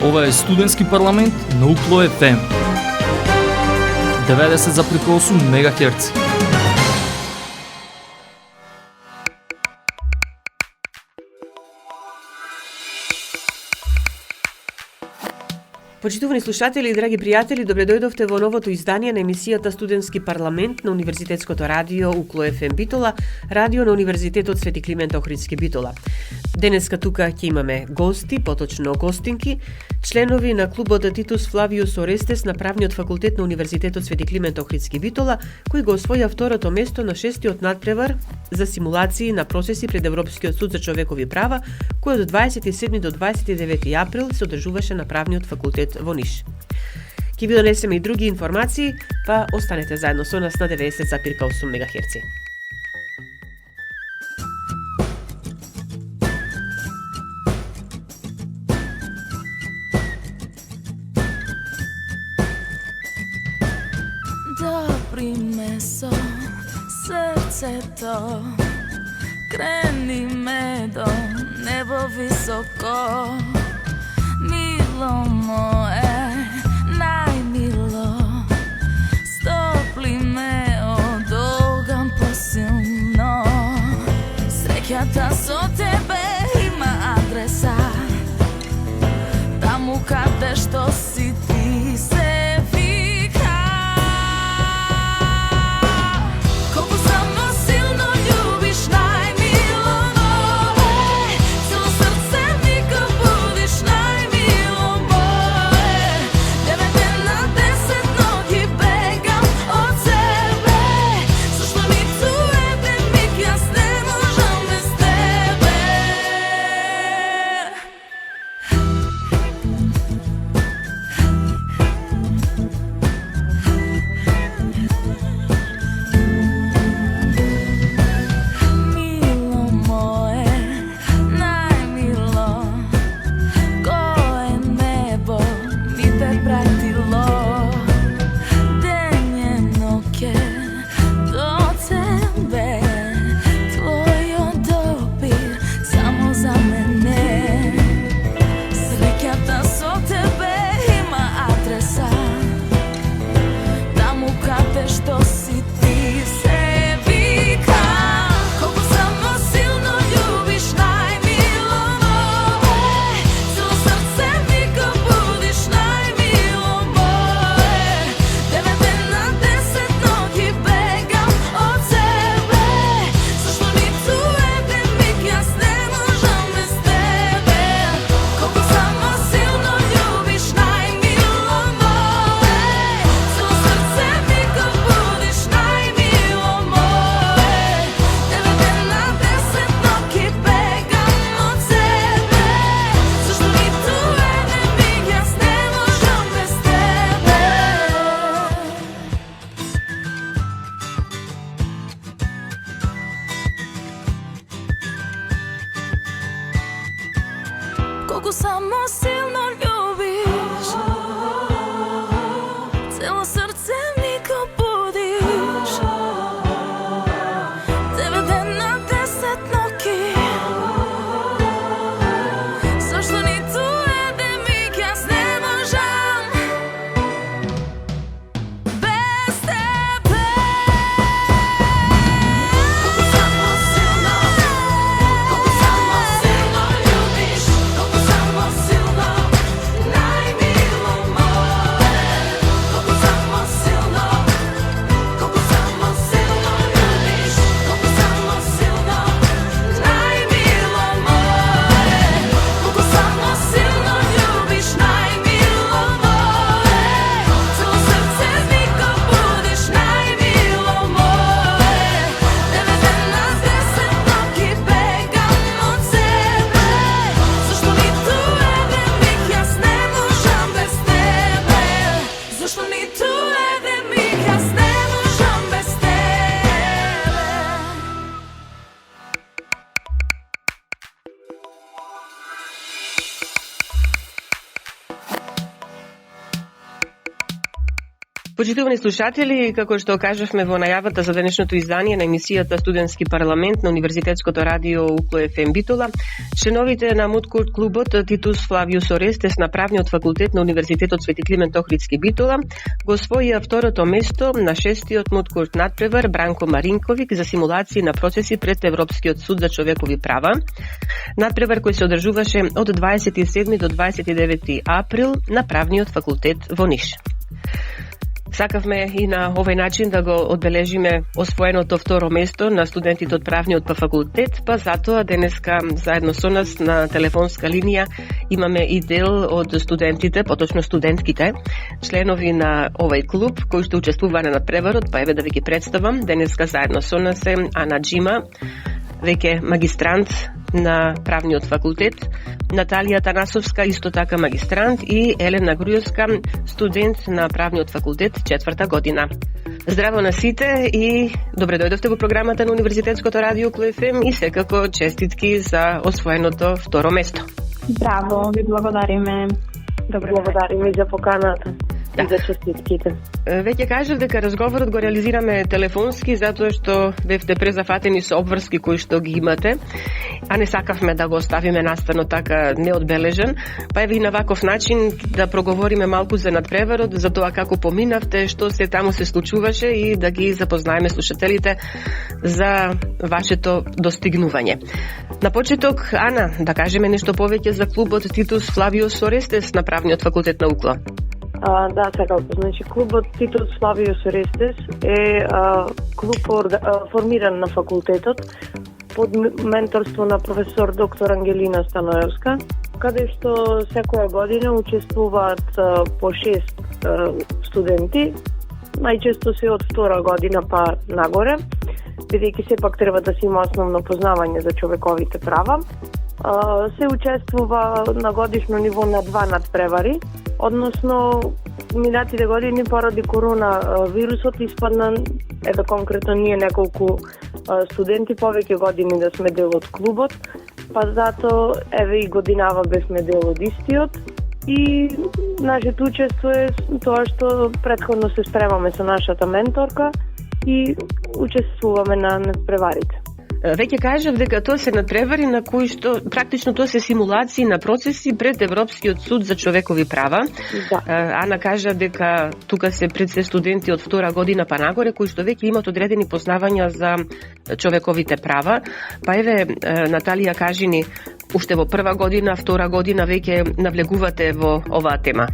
Ова е студентски парламент на Укло FM 90,8 МГц. Почитувани слушатели и драги пријатели, добре дојдовте во новото издание на емисијата Студентски парламент на Универзитетското радио Укло FM Битола, радио на Универзитетот Свети Климент Охридски Битола. Денеска тука ќе имаме гости, поточно гостинки, членови на клубот Титус Флавиус Орестес на Правниот факултет на Универзитетот Свети Климент Охридски Битола, кои го освоја второто место на 6-тиот надпревар за симулации на процеси пред Европскиот суд за човекови права, кој од 27 до 29 април се одржуваше на Правниот факултет во Ниш. Ке ви донесеме и други информации, па останете заедно со нас на 90,8 МГц. Допри ме со срцето, крени ме до небо високо, мило мое, најмило, стопли ме од оган посилно. Среќата со тебе има адреса, таму каде што си ти се вика. Колку само силно љубиш, најмило мое, цело срце ми го будиш, најмило мое. 9 на 10 ноги бегам од себе, зашто ниту еден миг јас не можам без тебе. Мило мое, најмило, кое небо ми те пратило, ден е ноќе до тебе, твојот допир само за мене. Среќата со тебе има адреса, таму каде што си ти се вика. Колку само силно љубиш, најмило мое, цело срце ми го будиш, најмило мое. 9 на 10 ноги бегам од себе, зашто ниту еден миг јас не можам без тебе. Колку само силно љубиш, најмило мое, цело срце ми го будиш, најмило мое. 9 на 10 ноги бегам од себе, зашто ниту еден миг јас не можам без тебе. Колку само силно љубиш, цело срце ми го будиш. 9 на 10 ноги, зашто ниту еден миг јас не можам без тебе. Колку само силно, колку само силно љубиш, колку само силно, Почитувани слушатели, како што кажавме во најавата за денешното издание на емисијата Студентски парламент на Универзитетското радио УКЛО ФМ Битола, членовите на Муткурт клубот Титус Флавиус Орестес на Правниот факултет на Универзитетот Свети Климент Охридски Битола го освоија второто место на 6-тиот Муткурт надпревар Бранко Маринковик за симулации на процеси пред Европскиот суд за човекови права. Надпревар кој се одржуваше од 27 до 29 април на Правниот факултет во Ниш. Сакавме и на овој начин да го одбележиме освоеното второ место на студентите од Правниот факултет, па затоа денеска заедно со нас на телефонска линија имаме и дел од студентите, поточно студентките, членови на овој клуб кои што учествуваа на надпреварот, па еве да ви ги представам. Денеска заедно со нас е Ана Джима, веќе магистрант на Правниот факултет, Наталија Танасовска, исто така магистрант, и Елена Грујовска, студент на Правниот факултет, 4-та година. Здраво на сите и добре дојдовте во програмата на Универзитетското радио УКЛО ФМ и секако честитки за освоеното второ место. Браво, ви благодариме. Добре, благодариме за поканата. И за честитките. Веќе кажав дека разговорот го реализираме телефонски затоа што бевте презафатени со обврски кои што ги имате, а не сакавме да го оставиме настано така неодбележен, па еве и на ваков начин да проговориме малку за надпреварот, за тоа како поминавте, што се таму се случуваше и да ги запознаеме слушателите за вашето достигнување. На почеток, Ана, да кажеме нешто повеќе за клубот Титус Флавиус Орестес на Правниот факултет на УКЛО. Да, секако. Значи, клубот Титус Флавиус Орестес е клуб формиран на факултетот под менторство на професор доктор Ангелина Станоевска, каде што секоја година учествуваат по 6 студенти, најчесто се од втора година па нагоре, бидејќи сепак треба да се има основно познавање за човековите права. Се учествува на годишно ниво на 2 надпревари, односно минатите години поради корона вирусот испадна, ето конкретно ние неколку студенти повеќе години да сме дел од клубот, па зато еве и годинава бевме дел од истиот и нашето учество е тоа што претходно се спремаме со нашата менторка и учествуваме на надпреварите. Веќе кажав дека тоа се надпревари на кои што практично тоа се симулации на процеси пред Европскиот суд за човекови права. Да. Ана кажа дека тука се пред се студенти од втора година па нагоре кои што веќе имаат одредени познавања за човековите права. Па еве Наталија, кажи ни, уште во прва година, втора година веќе навлегувате во оваа тема.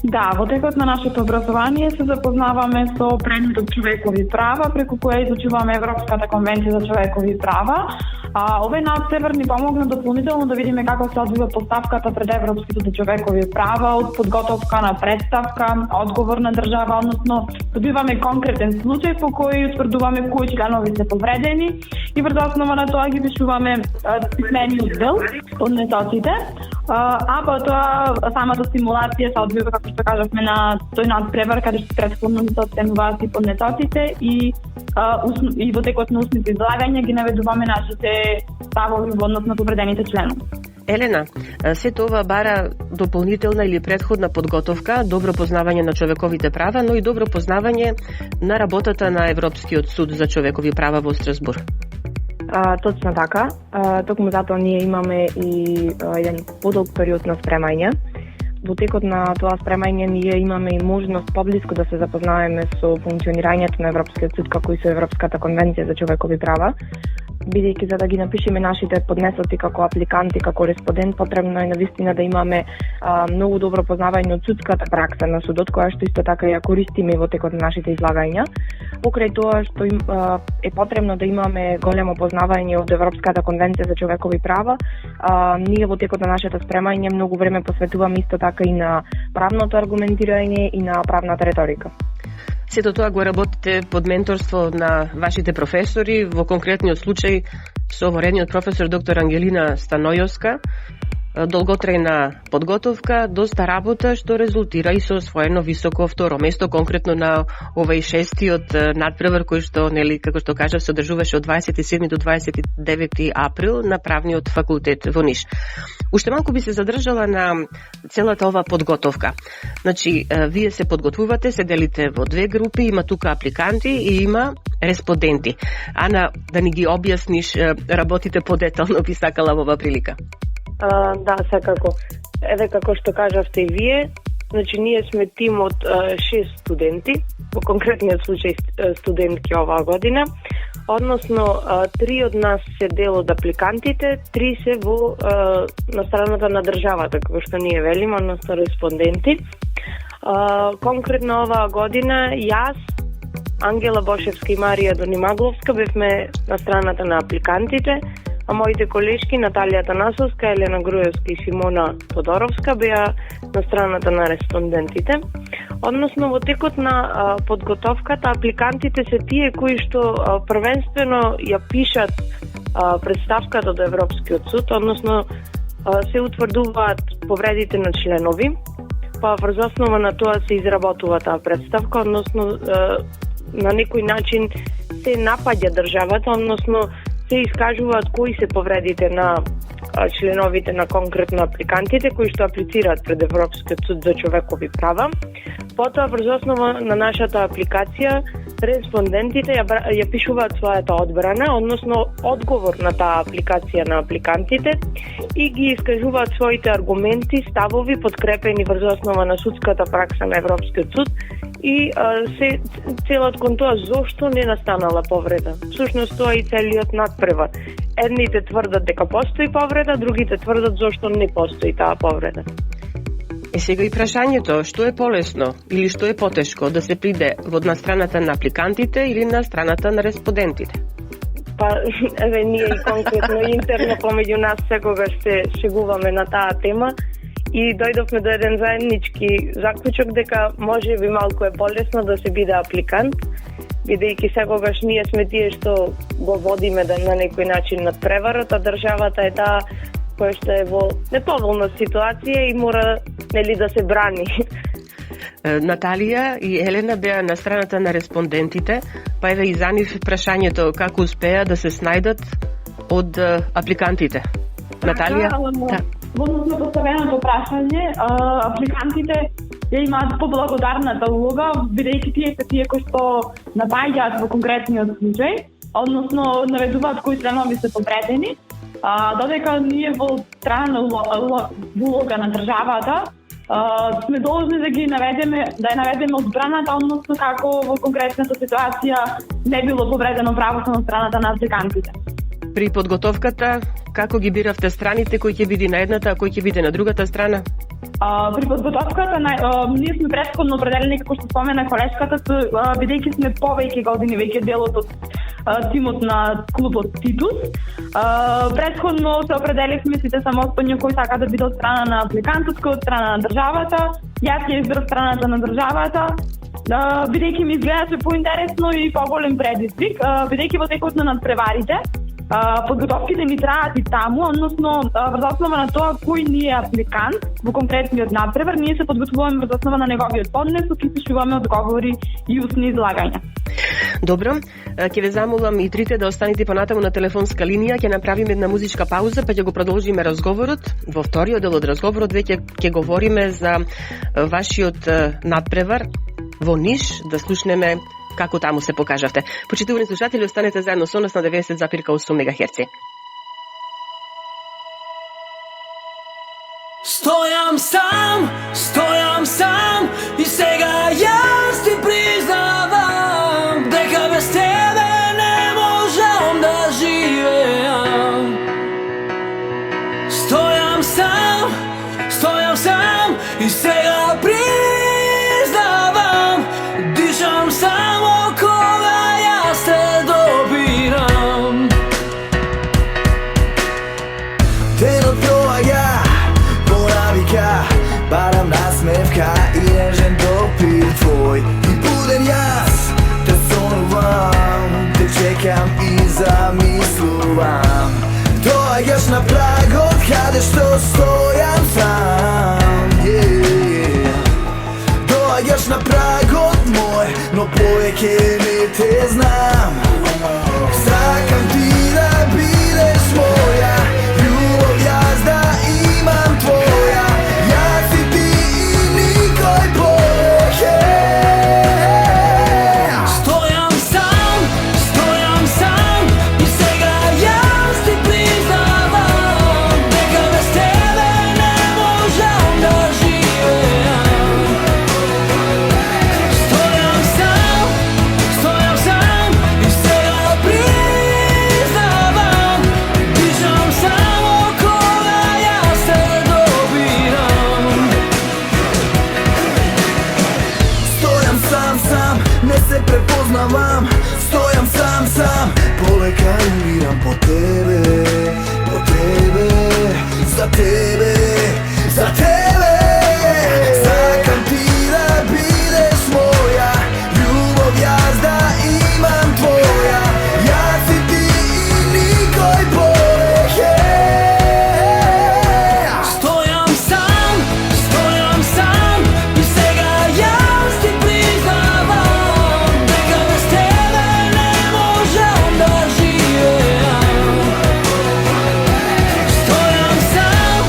Да, во текот на нашето образование се запознаваме со предметот човекови права, преку која изучуваме Европската конвенција за човекови права. Овој надпревар ни помогна дополнително да видиме како се одвива поставката пред Европскиот за човекови права, од подготовка на представка, одговор на држава, односно добиваме конкретен случај по кој утврдуваме кои членови се повредени и врз основа на тоа ги пишуваме писмениот дел од нетоците. А потоа самата симулација се одвива, како што кажавме, на тој надпревар каде што претходно се оценуваат и поднетоците и во текот на устните излагања ги наведуваме нашите ставови во однос на повредените членови. Елена, се тоа бара дополнителна или претходна подготовка, добро познавање на човековите права, но и добро познавање на работата на Европскиот суд за човекови права во Страсбург. Точно така. Токму затоа ние имаме и еден подолг период на спремање. Во текот на тоа спремање ние имаме и можност поблиску да се запознаеме со функционирањето на Европскиот суд како и со Европската конвенција за човекови права. Бидејќи за да ги напишеме нашите поднесоци како апликанти, како респондент, потребно е навистина да имаме многу добро познавање од судската пракса на судот, која што исто така ја користиме во текот на нашите излагања. Покрај тоа што е потребно да имаме големо познавање од Европската конвенција за човекови права, ние во текот на нашето спремање многу време посветуваме исто така и на правното аргументирање и на правната реторика. Сето тоа го работите под менторство на вашите професори, во конкретниот случај со ворениот професор доктор Ангелина Станојовска. долготрајна подготовка, доста работа, што резултира и со освоено високо второ место, конкретно на овој шестиот надпревар кој што, нели, како што кажав, се одржуваше од 27 до 29 април на правниот факултет во Ниш. Уште малку би се задржала на целата ова подготовка. Значи, вие се подготвувате, се делите во две групи, има тука апликанти и има респонденти. Ана, да ни ги објасниш работите подетално, би сакала во оваа прилика. Да, секако. Еве како што кажавте и вие, значи ние сме тим од 6 студенти, во конкретниот случај студентки оваа година, односно 3 од нас се дел од апликантите, 3 се во на страната на државата, како што ние велиме, односно респонденти. Конкретно оваа година јас, Ангела Бошевска и Марија Донимагловска бевме на страната на апликантите, а моите колешки Наталија Танасовска, Елена Груевска и Симона Тодоровска беа на страната на респондентите. Односно, во текот на подготовката, апликантите се тие кои што првенствено ја пишат представката до Европскиот суд, односно се утврдуваат повредите на членови, па врз основа на тоа се изработува таа представка, односно на некој начин се напаѓа државата, односно се искажуваат кои се повредите на членовите на конкретно апликантите кои што аплицираат пред Европскиот суд за човекови права. Потоа врз основа на нашата апликација респондентите ја пишуваат својата одбрана, односно одговор на таа апликација на апликантите и ги искажуваат своите аргументи, ставови подкрепени врз основа на судската пракса на Европскиот суд и се целат кон тоа зошто не настанала повреда. Всушност тоа и целиот надпревар. Едните тврдат дека постои повреда, другите тврдат зошто не постои таа повреда. Сега и прашањето, што е полесно или што е потешко, да се приде на страната на апликантите или на страната на респондентите? Па, еве, ние и конкретно интерно помеѓу нас секогаш се шегуваме на таа тема и дојдовме до еден заеднички заклучок дека може би малку е полесно да се биде апликант, бидејќи секогаш ние сме тие што го водиме на некој начин над преварот, а државата е таа која што е во неповолна ситуација и мора, нели, да се брани. Наталија и Елена беа на страната на респондентите, па еве и за нив прашањето како успеа да се снајдат од апликантите. Наталија? Во однос на поставеното прашање, апликантите ја имаат поблагодарната улога, бидејќи тие се тие кои што напаѓаат во конкретниот случај, односно наведуваат кои членови се повредени, додека ние во страна улога на државата сме должни да ги наведеме, да ја наведеме одбраната, односно како во конкретната ситуација не било повредено правото на страната на апликантите. При подготовката, како ги биравте страните, кој ќе биде на едната, а кој ќе биде на другата страна? При подготовката ние сме претходно определени, како што спомена колешката, бидејќи сме повеќе години веќе делот од тимот на клубот Титус. Претходно се определивме сите самостојно кој сака да биде од страна на апликантот, кој од страна на државата. Јас ја избрав страната на државата, бидејќи ми изгледаше поинтересно и поголем предизвик, бидејќи во текот на надпреварите подготовките ни траат и таму, односно врз основа на тоа кој ни е апликант во конкретниот надпревар, ние се подготвуваме врз основа на неговиот поднесок и пишуваме одговори и устни излагања. Добро, ќе ве замолам и трите да останете понатаму на телефонска линија, ќе направиме една музичка пауза, па ќе го продолжиме разговорот. Во вториот дел од разговорот веќе ќе говориме за вашиот надпревар во Ниш, да слушнеме како таму се покажавте. Почитувани слушатели, останете заедно со нас на 90,8 МГц. Стојам сам и сега јас ти признавам дека без тебе не можам да живеам. Стојам сам и сега признавам, дишам само кога јас те добирам. Денот доаѓа по навика, барам насмевка и нежен допир твој. И будем јас, те сонувам, те чекам и замислувам. Тоа Doaѓаш на прагот каде што стојам сам, Доаѓаш на прагот мој, но повеќе не те знам. Сакам ти да бидеш моја, љубов јас да имам твоја, јас и ти и никој повеќе. Стојам сам и сега јас ти признавам дека без тебе не можам да живеам. Стојам сам и сега признавам, дишам само кога јас те добирам. Стојам сам, не се препознавам. Стојам сам, полека умирам по тебе, за тебе. Сакам ти да бидеш моја, љубов јас да имам твоја, јас и ти и никој повеќе. Стојам сам и сега јас ти признавам дека без тебе не можам да живеам. Стојам сам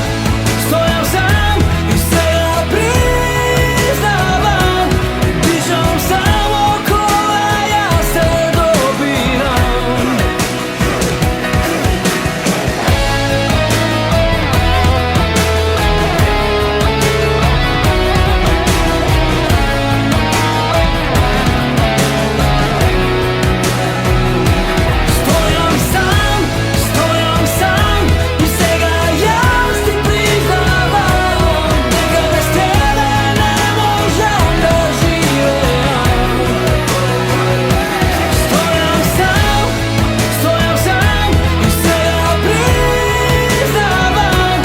и сега признавам, дишам само кога јас те добирам. Стојам сам и сега јас ти признавам дека без тебе не можам да живеам. Стојам сам и сега признавам,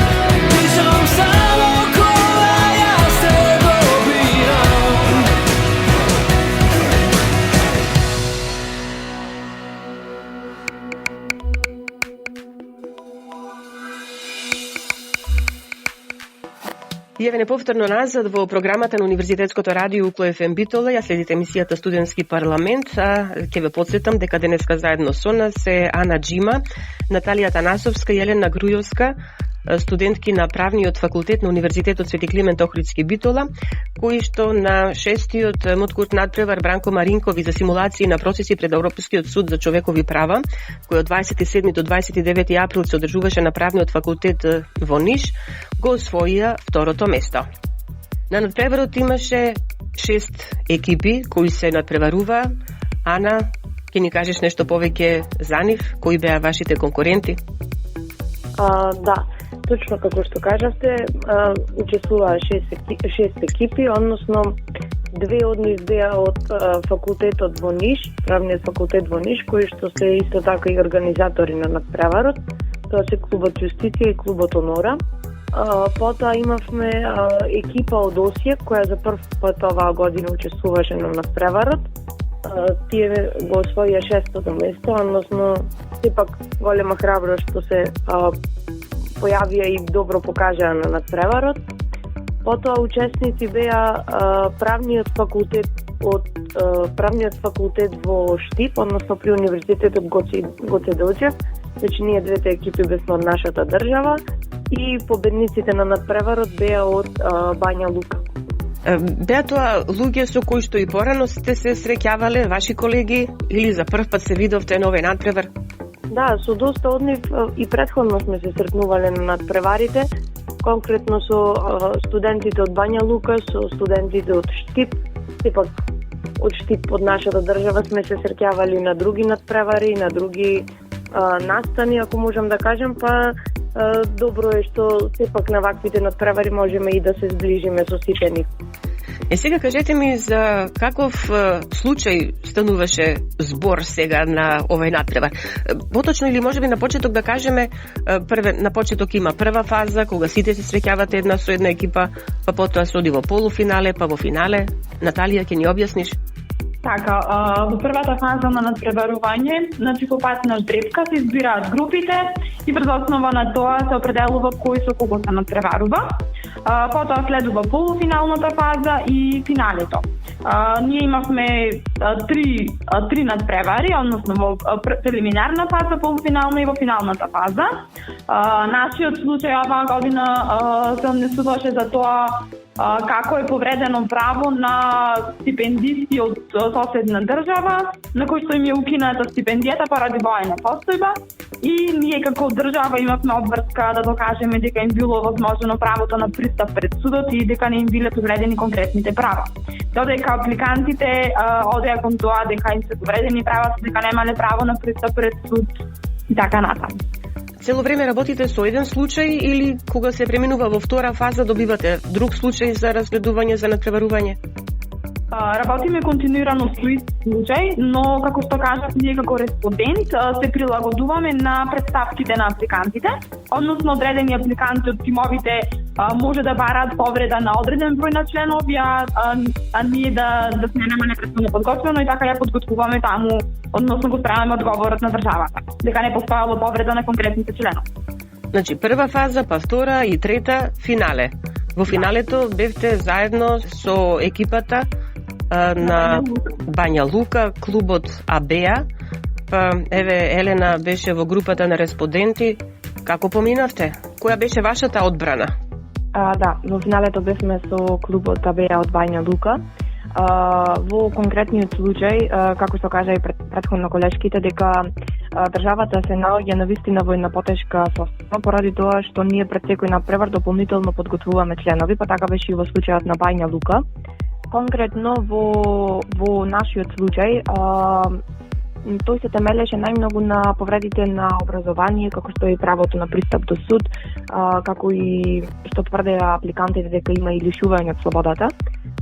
дишам само кога јас те добирам. Јавене повторно назад во програмата на Универзитетското радио Укло ФМ Битола. Ја следите емисијата Студентски парламент, а ќе ве потсетам дека денеска заедно со нас е Ана Џима, Наталија Танасовска и Елена Грујовска, студентки на Правниот факултет на Универзитетот Свети Климент Охридски Битола, кои што на 6-тиот моткурт надпревар Бранко Маринкови за симулации на процеси пред Европскиот суд за човекови права, кој од 27 до 29 април се одржуваше на Правниот факултет во Ниш, го освоија второто место. На надпреварот имаше 6 екипи кои се надпреваруваа. Ана, ќе ни кажеш нешто повеќе за нив? Кои беа вашите конкуренти? Да, точно како што кажавте, учествуваа 6 екипи, односно две од нив беа од факултетот во Ниш, Правниот факултет во Ниш, кои што се исто така и организатори на надпреварот. Тоа се клубот Јустиција и клубот Онора. Потоа имавме екипа од Осијек, која за прв пат оваа година учествуваше на надпреварот. Тие го освоија 6-то место, односно сепак голема храброст што се појавија и добро покажаа на надпреварот. Потоа учесници беа правниот факултет во Штип, односно при Универзитетот Гоце Делчев, значи ние двете екипи бесме од нашата држава, и победниците на надпреварот беа од Бања Лука. Беа тоа луѓе со кои што и порано сте се среќавале, ваши колеги, или за прв пат се видовте на овој надпревар? Да, со доста од нив и претходно сме се сретнувале на надпреварите, конкретно со студентите од Бања Лука, со студентите од Штип. Сепак од Штип, од нашата држава, сме се среќавали на други надпревари, на други настани, ако можам да кажем, па добро е што сепак на ваквите надпревари можеме и да се зближиме со сите нив. Сега кажете ми за каков случај стануваше збор сега на овој надпревар. Поточно или можеби на почеток да кажеме, на почеток има прва фаза, кога сите се среќавате една со една екипа, па потоа се оди во полуфинале, па во финале. Наталија, ќе ни објасниш? Така, во првата фаза на надпреварување, значи по пат на ждребка се избираат групите и врз основа на тоа се определува кој со кого се надпреварува. Потоа следува полуфиналната фаза и финалето. Ние имавме три надпревари, односно во прелиминарна фаза, полуфинална и во финалната фаза. Нашиот случај оваа година се однесуваше за тоа како е повредено право на стипендисти од соседна држава, на кој што им е укината стипендијата поради воена постојба, и ние како држава имавме обврска да докажеме дека им било возможно правото на пристап пред судот и дека не им биле повредени конкретните права. Додека апликантите одеа кон тоа дека им се повредени права, дека немале право на пристап пред суд и така натаму. Цело време работите со еден случај или кога се преминува во втора фаза добивате друг случај за разгледување, за надпреварување? Работиме континуирано со ист случај, но како што кажав, ние како респондент се прилагодуваме на претставките на апликантите, односно одредени апликанти од тимовите може да бараат повреда на одреден број на членови, а ние да сме непрестанно подготвено и така ја подготвуваме таму, односно го справяме одговорот на државата, дека не постојало повреда на конкретните членови. Значи, прва фаза, па втора и трета, финале. Во финалето бевте заедно со екипата на Бања Лука, клубот АБЕА, па еве Елена беше во групата на респонденти. Како поминавте? Која беше вашата одбрана? Да, во финалето бевме со клубот АБЕА од Бања Лука. Во конкретниот случај, како што кажа и претходно колешките, дека државата се наоѓа навистина во една потешка состојба поради тоа што ние пред секој надпревар дополнително подготвуваме членови, па така беше и во случајот на Бања Лука. Конкретно во нашиот случај, тој се темелеше најмногу на повредите на образование, како што е правото на пристап до суд, како и што тврдеа апликантите дека има и лишување од слободата.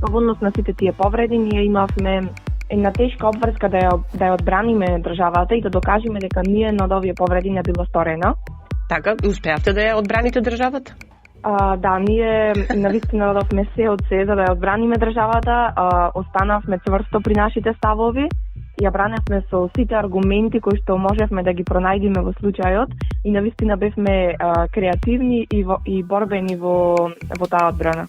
Во однос на сите тие повреди, ние имавме една тешка обврска да ја одбраниме државата и да докажеме дека ниедна од овие повреди не била сторена. Така, успеавте да ја одбраните државата? Да, ние навистина дадовме се од се за да ја одбраниме државата, останавме цврсто при нашите ставови, ја браневме со сите аргументи кои што можевме да ги пронајдиме во случајот и навистина бевме креативни и борбени во таа одбрана.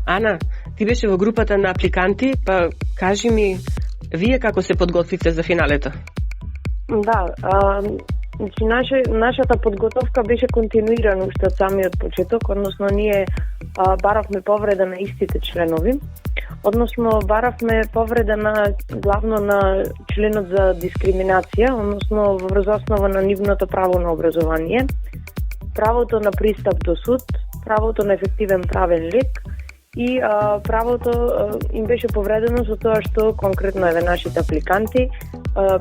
Ана, ти беше во групата на апликанти, па кажи ми, вие како се подготвите за финалето? Да, значи нашата подготовка беше континуирана уште од самиот почеток, односно ние баравме повреда на истите членови, односно баравме повреда главно на членот за дискриминација, односно врз основа на нивното право на образование, правото на пристап до суд, правото на ефективен правен лек и правото им беше повредено со тоа што конкретно еве нашите апликанти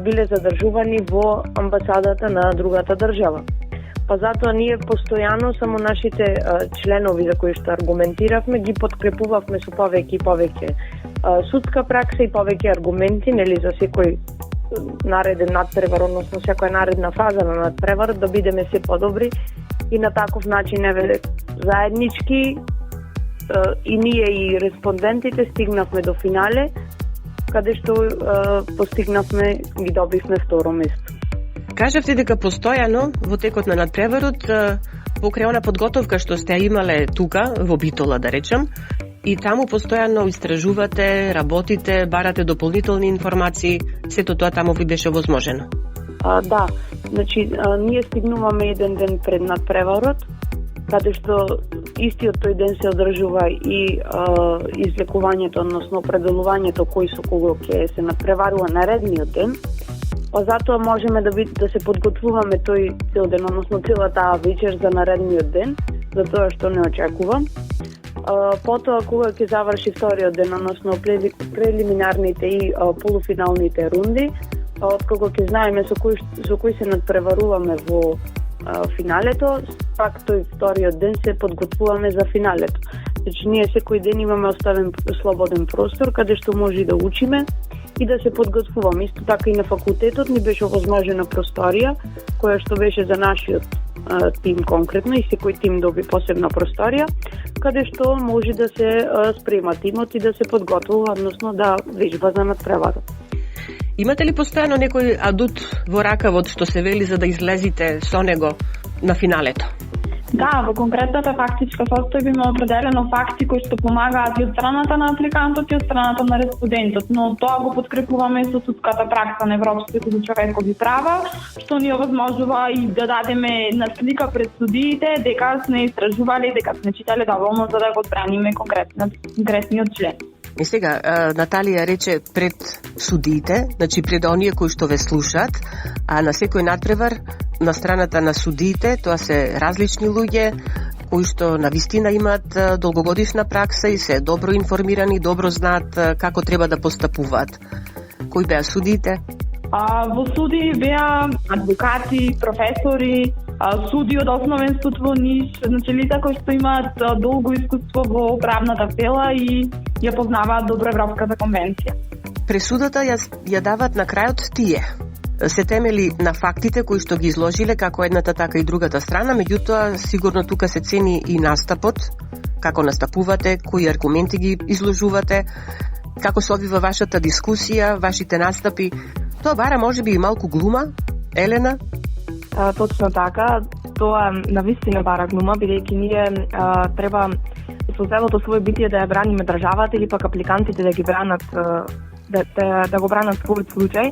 биле задржувани во амбасадата на другата држава. Па затоа ние постојано само нашите членови за кои што аргументиравме ги подкрепувавме со повеќе и повеќе судска пракса и повеќе аргументи, нели, за секој нареден надпревар, односно секоја наредна фаза на надпревар да бидеме се подобри и на таков начин еве заеднички и ние и респондентите стигнавме до финале, каде што постигнавме, ги добивме второ место. Кажавте дека постојано во текот на надпреварот, покрај она подготовка што сте имале тука, во Битола да речем, и таму постојано истражувате, работите, барате дополнителни информации, сето тоа таму ви беше возможено? Да, значи ние стигнуваме еден ден пред надпреварот, каде што истиот тој ден се одржува и излекувањето, односно определувањето кој со кого ќе се надпреварува наредниот ден. Па затоа можеме да се подготвуваме тој цел ден, односно цела таа вечер за наредниот ден, за тоа што не очекувам. Потоа кога ќе заврши вториот ден, односно прелиминарните и полуфиналните рунди, откога ќе знаеме со кој се надпреваруваме во финалето, пак тој вториот ден се подготвуваме за финалето. Значи ние секој ден имаме оставен слободен простор каде што може да учиме и да се подготвуваме. Исто така и на факултетот ни беше овозможена просторија, која што беше за нашиот тим конкретно и секој тим доби посебна просторија, каде што може да се спрема тимот и да се подготвува, односно да вежба за надпреварот. Имате ли постојано некој адут во ракавот што се вели за да излезите со него на финалето? Да, во конкретната фактичка состојба има определено факти кои што помагаат и од страната на апликантот и од страната на респондентот, но тоа го подкрепуваме со судската пракса на Европското за човекови права, што ни овозможува и да дадеме на слика пред судиите дека сме истражувале, дека сме читале доволно за да го браниме конкретниот член. И сега, Наталија рече пред судиите, значи пред оние кои што ве слушаат, а на секој надпревар на страната на судиите, тоа се различни луѓе кои што навистина имаат долгогодишна пракса и се добро информирани, добро знаат како треба да постапуваат. Кои беа судиите? Во суди беа адвокати, професори, суди од основен суд во Ниш, значи лица кои што имаат долго искуство во правната тела и ја познаваат добро Европската конвенција. Пресудата ја дават на крајот тие. Се темели на фактите кои што ги изложиле како едната така и другата страна, меѓутоа сигурно тука се цени и настапот, како настапувате, кои аргументи ги изложувате, како се одвива вашата дискусија, вашите настапи. Тоа бара можеби и малку глума, Елена? Точно така, тоа навистина бара глума, бидејќи ние треба со целото своје битие да ја браниме државата или пак апликантите да ги бранат да го бранат својот случај.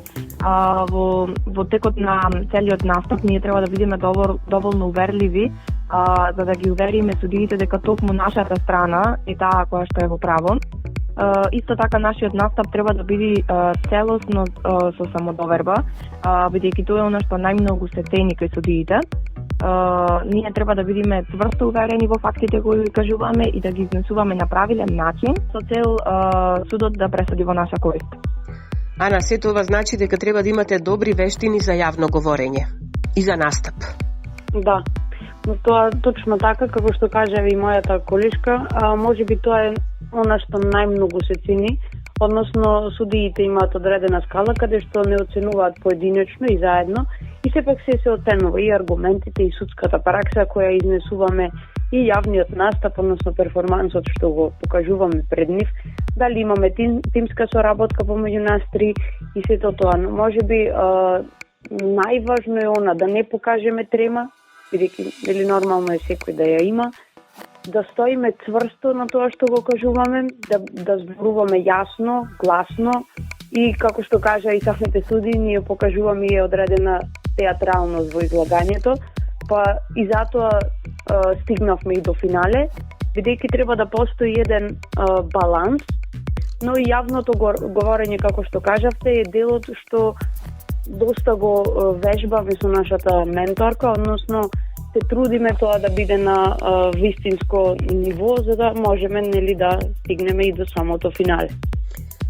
Во текот на целиот настап ние треба да бидеме доволно уверливи за да ги увериме судиите дека токму нашата страна е таа која што е во право. Исто така нашиот настап треба да биде целосно со самодоверба, бидејќи тоа е она што најмногу се цени кај судиите. Ние треба да бидеме цврсто уверени во фактите кои кажуваме и да ги изнесуваме на правилен начин со цел судот да пресуди во наша корист. Ана, се тоа значи дека треба да имате добри вештини за јавно говорење и за настап. Да, но тоа точно така, како што кажа и мојата колешка, можеби тоа е она што најмногу се цени, односно судиите имаат одредена скала каде што не оценуваат поединечно и заедно и сепак се оценува и аргументите и судската пракса која изнесуваме и јавниот настап, односно перформансот што го покажуваме пред нив, дали имаме тимска соработка помеѓу нас три и сето тоа. Но можеби најважно е она да не покажеме трема, бидејќи или нормално е секој да ја има, да стоиме цврсто на тоа што го кажуваме, да зборуваме јасно, гласно и како што кажа и самите суди, ние покажуваме и одредена театралност во излагањето, па и затоа стигнавме и до финале, бидејќи треба да постои еден баланс, но и јавното говорење, како што кажавте, е делот што доста го вежбаме со нашата менторка, односно се трудиме тоа да биде на вистинско ниво, за да можеме да стигнеме и до самото финале.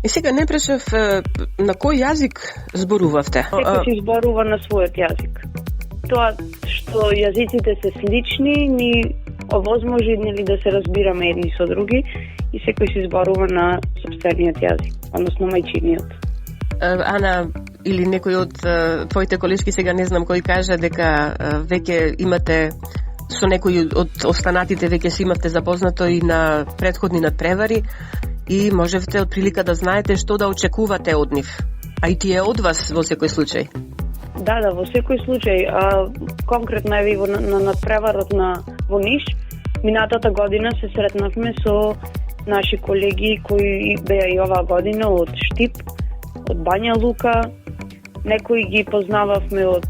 И сега не прашав на кој јазик зборувавте? Секој си зборува на својот јазик. Тоа што јазиците се слични ни овозможи да се разбираме едни со други и секој си зборува на сопствениот јазик, односно мајчиниот. Ана, или некој од твоите колешки, сега не знам кој кажа дека веќе имате со некој од останатите веќе си имавте запознато и на претходни надпревари и можевте од прилика да знаете што да очекувате од нив. А и тие од вас во секој случај? Да, во секој случај. Конкретно еви на надпреварот во Ниш, минатата година се сретнавме со наши колеги кои беа и оваа година од Штип, од Бања Лука, некои ги познававме од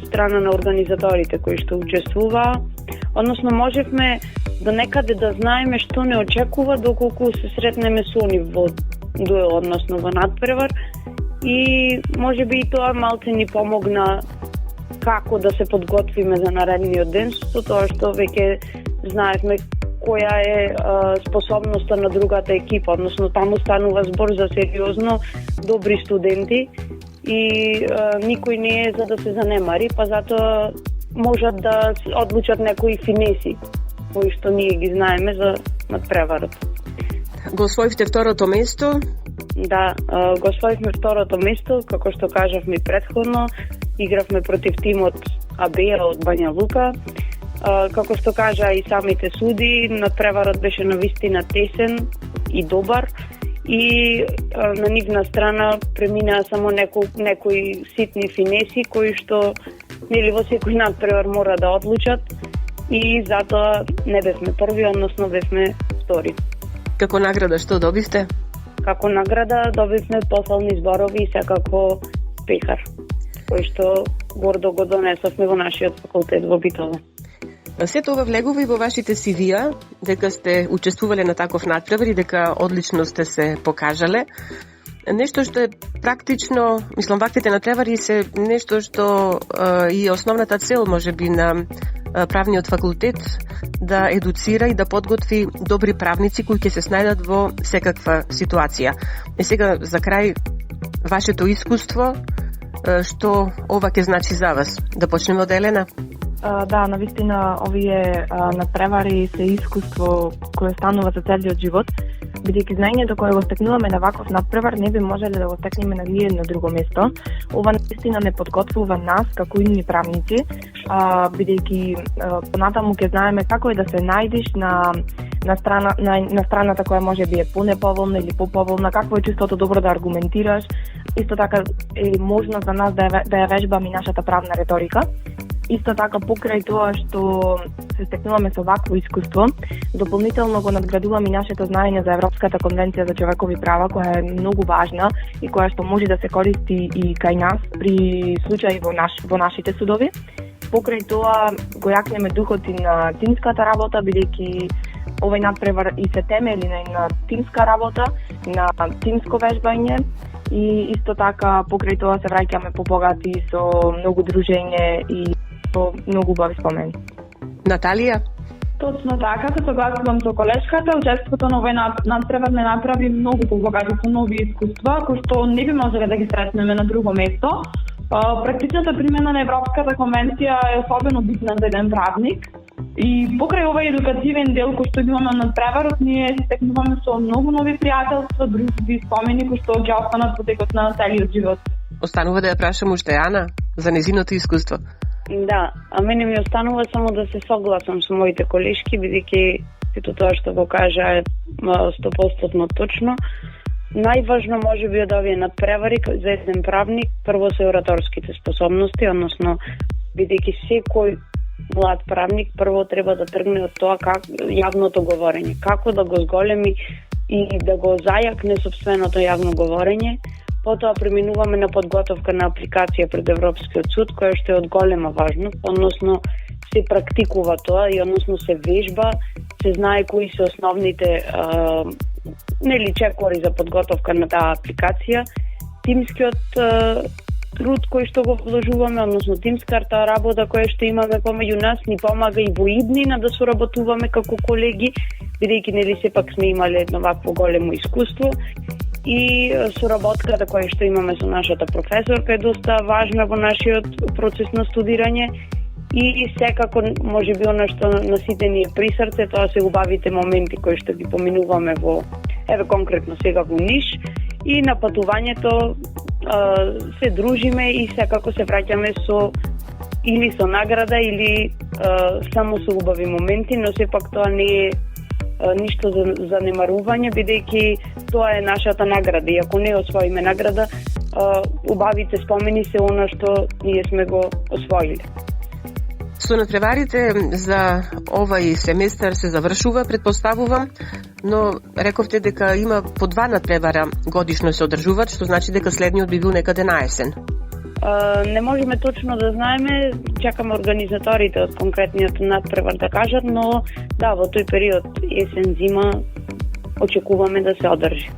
страна на организаторите кои што учествуваа, односно можевме до некаде да знаеме што не очекува доколку се сретнеме со нив во дуел, односно во надпревар, и можеби и тоа малце ни помогна како да се подготвиме за наредниот ден, со тоа што веќе знаевме која е способноста на другата екипа, односно таму станува збор за сериозно добри студенти и никој не е за да се занемари, па затоа можат да одлучат некои финеси кои што ние ги знаеме за надпреварот. Го освоивте второто место, Да, го освоивме второто место, како што кажавме претходно, игравме против тимот АБ од Бања Лука. Како што кажа и самите суди, надпреварот беше навистина тесен и добар и на нивна страна преминаа само некои ситни финеси кои што нели во секој надпревар мора да одлучат и затоа не бевме први, односно бевме втори. Како награда што добивте? Како награда добивме пофални зборови и секако пехар, кој што гордо го донесовме во нашиот факултет во Битола. Сето ова влегува и во вашите CV-а, дека сте учествувале на таков надпревар и дека одлично сте се покажале. Нешто што е практично, мислам, ваквите надпревари се нешто што и основната цел можеби на правниот факултет да едуцира и да подготви добри правници кои ќе се снајдат во секаква ситуација. И сега за крај вашето искуство, што ова ќе значи за вас? Да почнеме од Елена. Да, навистина овие надпревари се искуство кое станува за целиот живот, бидејќи знаењето кое го стекнуваме на ваков надпревар не би можеле да го стекнеме на ниедно друго место. Ова навистина не подготвува нас како идни правници, бидејќи понатаму ќе знаеме како е да се најдеш на страната која може би е понеповолна или поповолна, какво е чистото добро да аргументираш. Исто така е можност за нас да ја вежбаме нашата правна реторика. Исто така, покрај тоа што се стекнуваме со вакво искуство, дополнително го надградуваме и нашето знаење за Европската конвенција за човекови права, која е многу важна и која што може да се користи и кај нас при случаи во нашите судови. Покрај тоа го јакнеме духот и на тимската работа, бидејќи овој надпревар и се темели на тимска работа, на тимско вежбање. И исто така, покрај тоа се враќаме побогати со многу дружење и со многу убави спомени. Наталија? Точно така, се согласувам со колешката. Учеството на овој надпревар не направи многу побогати со нови искуства, кои што не би можеле да ги сретнеме на друго место. Практичната примена на Европската конвенција е особено битна за еден правник. И покрај овој едукативен дел кој што имаме на надпреварот, ние се стекнуваме со многу нови пријателства, дружби и спомени кои што ќе останат во текот на целиот живот. Останува да ја прашам уште Ана за незиното искуство. Да, а мене ми останува само да се согласам со моите колешки, бидејќи сето тоа што го кажа е 100% точно. Најважно може би од овие надпревари за еден правник прво се ораторските способности, односно бидејќи секој млад правник прво треба да тргне од тоа јавното говорење, како да го зголеми и да го зајакне сопственото јавно говорење. Потоа преминуваме на подготовка на апликација пред Европскиот суд, која што е од голема важност, односно се практикува тоа и односно се вежба, се знае кои се основните чекори за подготовка на таа апликација. Тимскиот труд кој што го вложуваме, односно тимската работа која што имаме помеѓу нас, ни помага и во иднина да соработуваме како колеги, бидејќи сепак сме имале едно вакво големо искуство. И соработката која што имаме со нашата професорка е доста важна во нашиот процес на студирање и секако може би она што на сите ни е при срце, тоа се убавите моменти кои што ги поминуваме во конкретно сега во Ниш и на патувањето се дружиме и секако се враќаме или со награда или само со убави моменти, но сепак тоа не е ништо за занемарување, бидејќи тоа е нашата награда и ако не освоиме награда, убавите спомени се она што ние сме го освоиле. Со надпреварите за овај семестар се завршува, предпоставувам, но рековте дека има по 2 надпревара годишно се одржуваат, што значи дека следниот би бил некаде на есен. Не можеме точно да знаеме, чекаме организаторите од конкретниот надпревар да кажат, но да, во тој период есен-зима очекуваме да се одржи.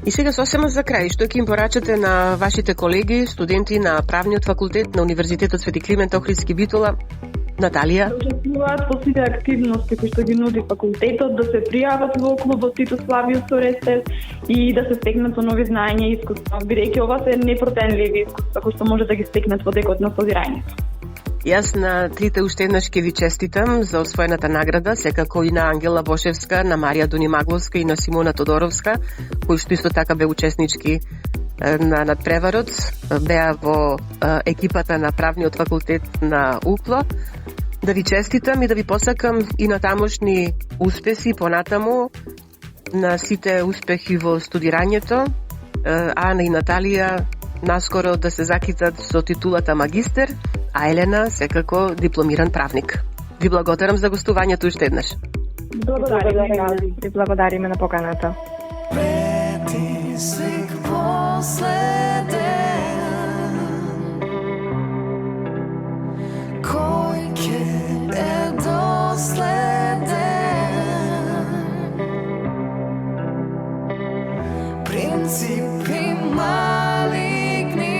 И сега сосема за крај, што ќе им порачате на вашите колеги, студенти на правниот факултет на Универзитетот Свети Климент Охридски Битола? Наталија? Учествуваат во сите активности кои што ги нуди факултетот, да се пријават во клубот Титус Флавиус Орестес и да се стекнат со нови знаења и искуства, бидејќи ова се непротенливи искуства кои што може да ги стекнат во текот на студирањето. Јас на трите уште еднаш ќе ви честитам за освоената награда, секако и на Ангела Бошевска, на Марија Донимагловска и на Симона Тодоровска, кои што исто така беа учеснички на надпреварот, беа во екипата на правниот факултет на УКЛО. Да ви честитам и да ви посакам и на тамошни успеси понатаму, на сите успехи во студирањето. Ана и Наталија наскоро да се закитат со титулата магистер, а Елена секако дипломиран правник. Ви благодарам за гостувањето уште еднаш. Благодариме на поканата. Притисник последен, кој ќе е доследен, принципи малигни,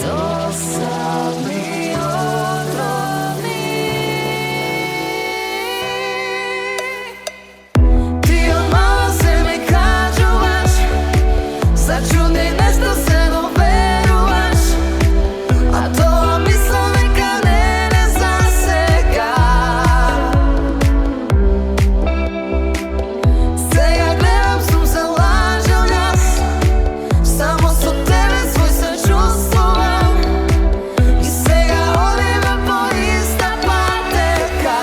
досадни отровни. Ти од мала се ми кажуваш, зачуди нешто се доверуваш, а тоа мислам дека не за сега. Сега гледам сум се лажал јас, само со тебе свој се чувствувам, и сега одиме по иста патека.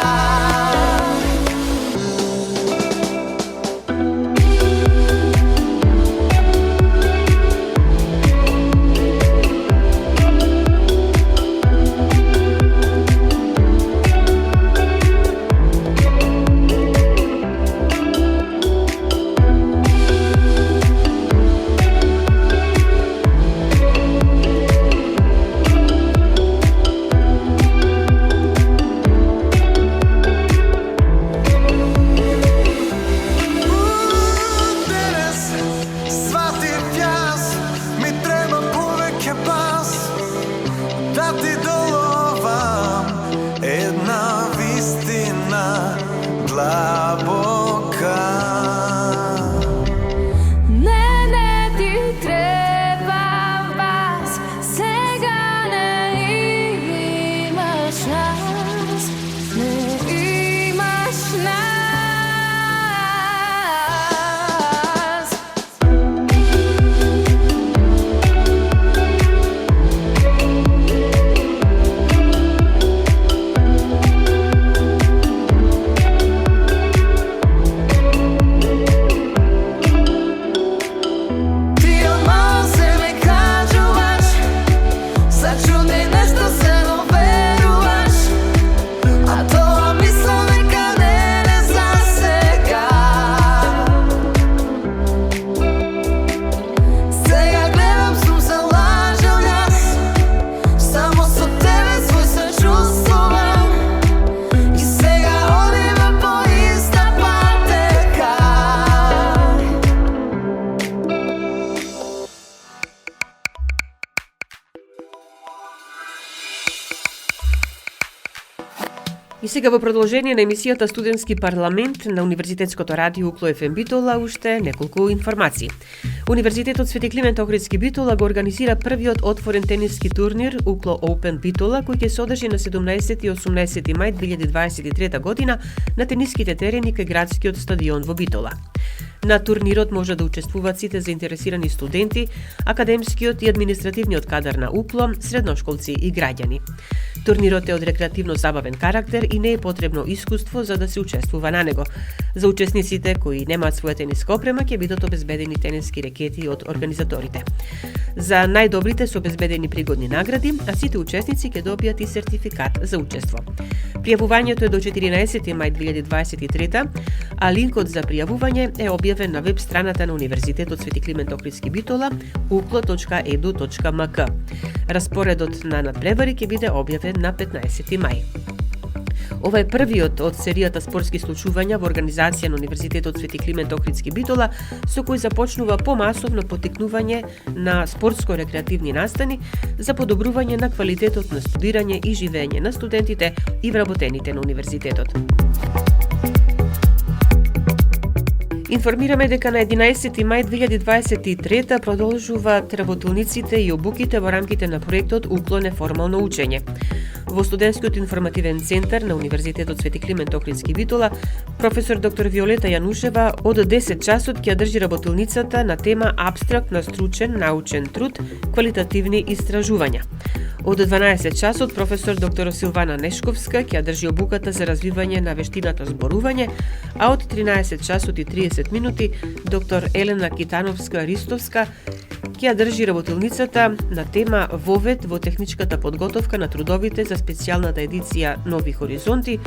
Денес сватив јас, ми треба повеќе пас, да ти доловам една вистина длабока. Не ти треба вас, сега не имаш нас, не имаш нас. Ти од мала се ми кажуваш, зачуди нешто се доверуваш, а тоа мислам дека не за сега. Сега гледам сум се лажал јас, само со тебе свој се чувствувам, и сега одиме по иста патека. И сега во продолжение на емисијата Студентски парламент на Универзитетското радио УКЛО ФМ Битола уште неколку информации. Универзитетот Свети Климент Охридски Битола го организира првиот отворен тениски турнир УКЛО Open Битола, кој ќе се одржи на 17 и 18 мај 2023 година на тениските терени кај градскиот стадион во Битола. На турнирот може да учествуваат сите заинтересирани студенти, академскиот и административниот кадар на УКЛО, средношколци и граѓани. Турнирот е од рекреативно забавен карактер и не е потребно искуство за да се учествува на него. За учесниците кои немаат своја тениска опрема ќе бидат обезбедени тениски рекети од организаторите. За најдобрите се обезбедени пригодни награди, а сите учесници ќе добијат и сертификат за учество. Пријавувањето е до 14 мај 2023, а линкот за пријавување е објавен на веб страната на Универзитетот Свети Климент Охридски Битола uklo.edu.mk. Распоредот на надпревари ќе биде објавен на 15 мај. Ова е првиот од серијата спортски случувања во организација на Универзитетот Свети Климент Охридски Битола, со кој започнува помасовно поттикнување на спортско-рекреативни настани за подобрување на квалитетот на студирање и живење на студентите и вработените на универзитетот. Информираме дека на 11 мај 2023 продолжуваат работилниците и обуките во рамките на проектот Укло неформално учење. Во студентскиот информативен центар на Универзитетот Свети Климент Охридски Битола, професор доктор Виолета Јанушева од 10 часот ќе држи работилницата на тема Апстрактна стручен научен труд, квалитативни истражувања. Од 12 часот професор доктор Силвана Нешковска ќе држи обуката за развивање на вештината зборување, а од 13 часот и 30 минути доктор Елена Китановска-Ристовска ќе држи работилницата на тема Вовед во техничката подготовка на трудовите за специјалната едиција Нови хоризонти,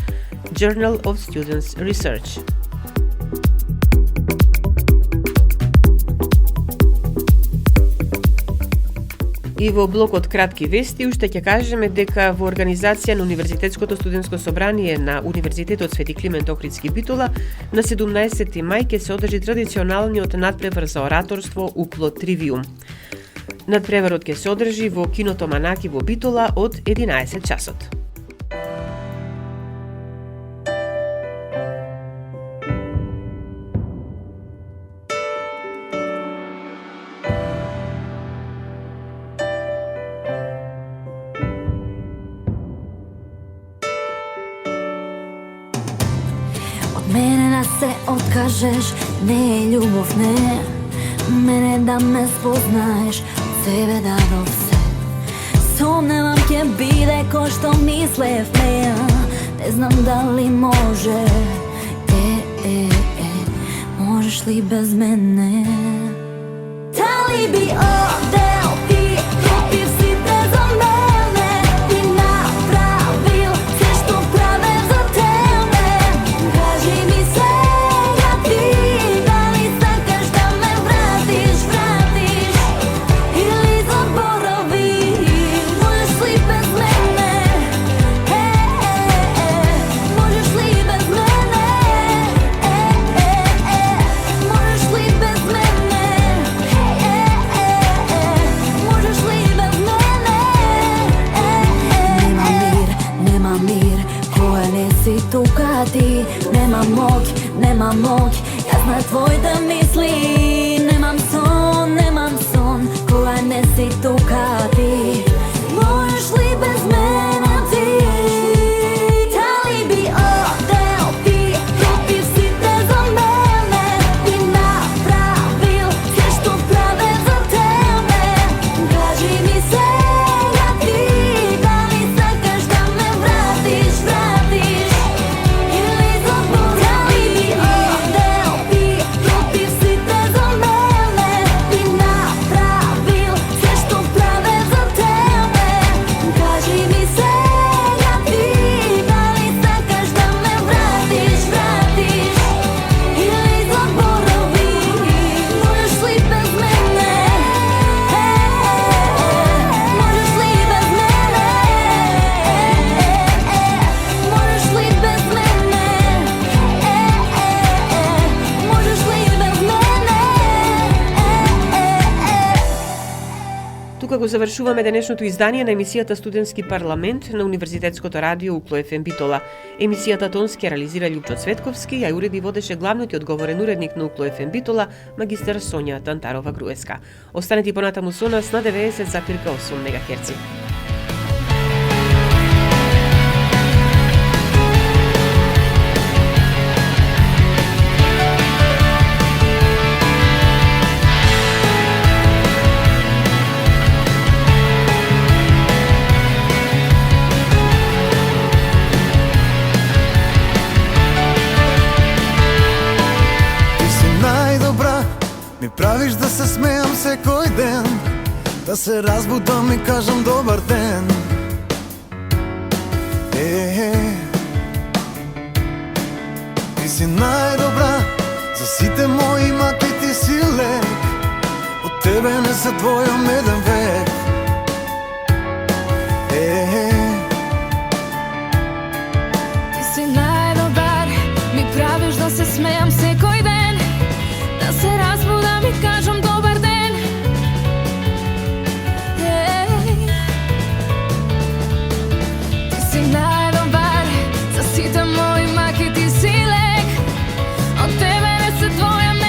Journal of Students Research. И во блокот кратки вести уште ќе кажеме дека во организација на Универзитетското студентско собрание на Универзитетот Свети Климент Охридски Битола на 17 мај ќе се одржи традиционалниот надпревар за ораторство Укло Тривиум. Надпреварот ќе се одржи во киното Манаки во Битола од 11 часот. Мене да се откажеш не е љубов, не. Мене да ме спознаеш, од себе дадов се. Сомневам ќе биде кој што мислев неа. Не знам дали може. Можеш ли без мене? Дали би одел ти против сите за мене? Би направил се што праве за тебе. Кажи ми сега ти, дали сакаш да ме вратиш или заборави. Можеш ли без мене? Можеш ли без мене? Можеш ли без мене? Можеш ли без мене? Нема мир, која не си тука ти. Нема моќ, јас на твоите мисли. Немам сон, која не си тука ти. Можеш ли без мене ти? Дали би одел ти против сите за мене? Би направил се што праве за тебе. Кажи ми сега ти, дали сакаш да ме вратиш или заборави. Дали би одел ти против сите за мене? Би направил се што праве за тебе. Кажи ми сега ти, дали сакаш да ме вратиш или заборави. Можеш ли без мене? Можеш ли без мене? Можеш ли без мене? Можеш ли без мене? Тука го завршуваме денешното издание на емисијата Студентски парламент на Универзитетското радио Укло ФМ Битола. Емисијата тонски реализира Љупчо Цветковски, ја уреди водеше главниот и одговорен уредник на Укло ФМ Битола, магистар Сонја Тантарова Груеска. Останете понатаму со нас на 90,8 МГц. Ти си најдобра, ми правиш да се смеам секој ден, да се разбудам и кажам добар ден. Ти си најдобра, за сите мои маки ти си лек, од тебе не се двојам еден век. Ти си најдобар, ми правиш да се смеам секој ден, да се разбудам и кажам добар ден. Ти си најдобар, за сите мои маки ти си лек, од тебе не се двојам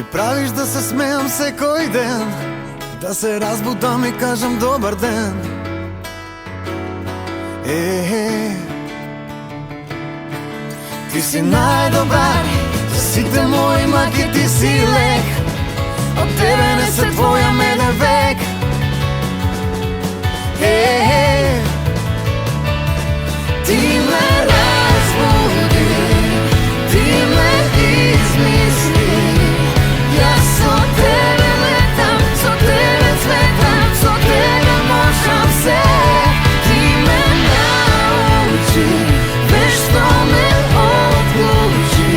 Ми правиш да се смеям секој ден, да се разбудам и кажам добар ден. Ти си најдобар, за сите мои маки ти си лек. Од тебе не се твоја мене век. Ти ме разбуди, ти ме измисли. Јас со тебе летам, со тебе цветам, со тебе можам се. Ти ме научи, вешто ме отклучи.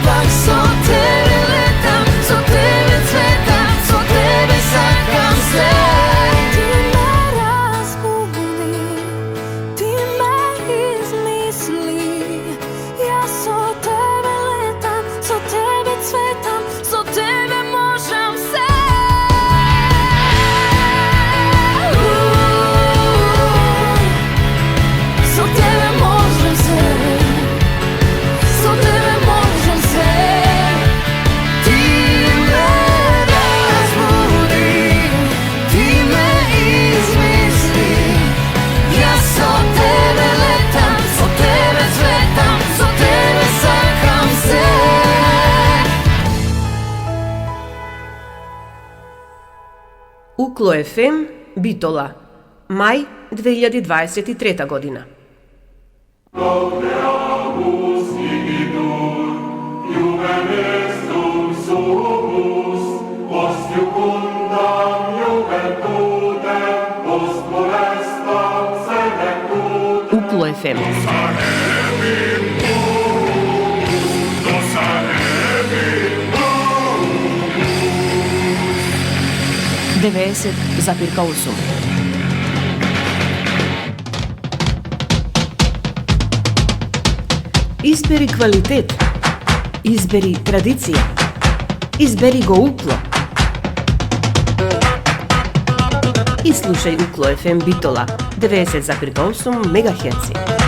Пак со тебе летам, со тебе цветам, со тебе сакам се. Ти ме разбуди, ти ме измисли. Јас со тебе летам, со тебе цветам, со тебе можам се. Со тебе можам се. Со тебе можам се. Ти ме разбуди, ти ме измисли. Јас со тебе летам, со тебе цветам, со тебе сакам се. Укло ФМ, Битола, мај 2023 година. Укло ФМ. Девеесет запирка 8. Избери квалитет, избери традиција, избери го Укло. И слушај Укло ФМ Битола 90,8 МГц.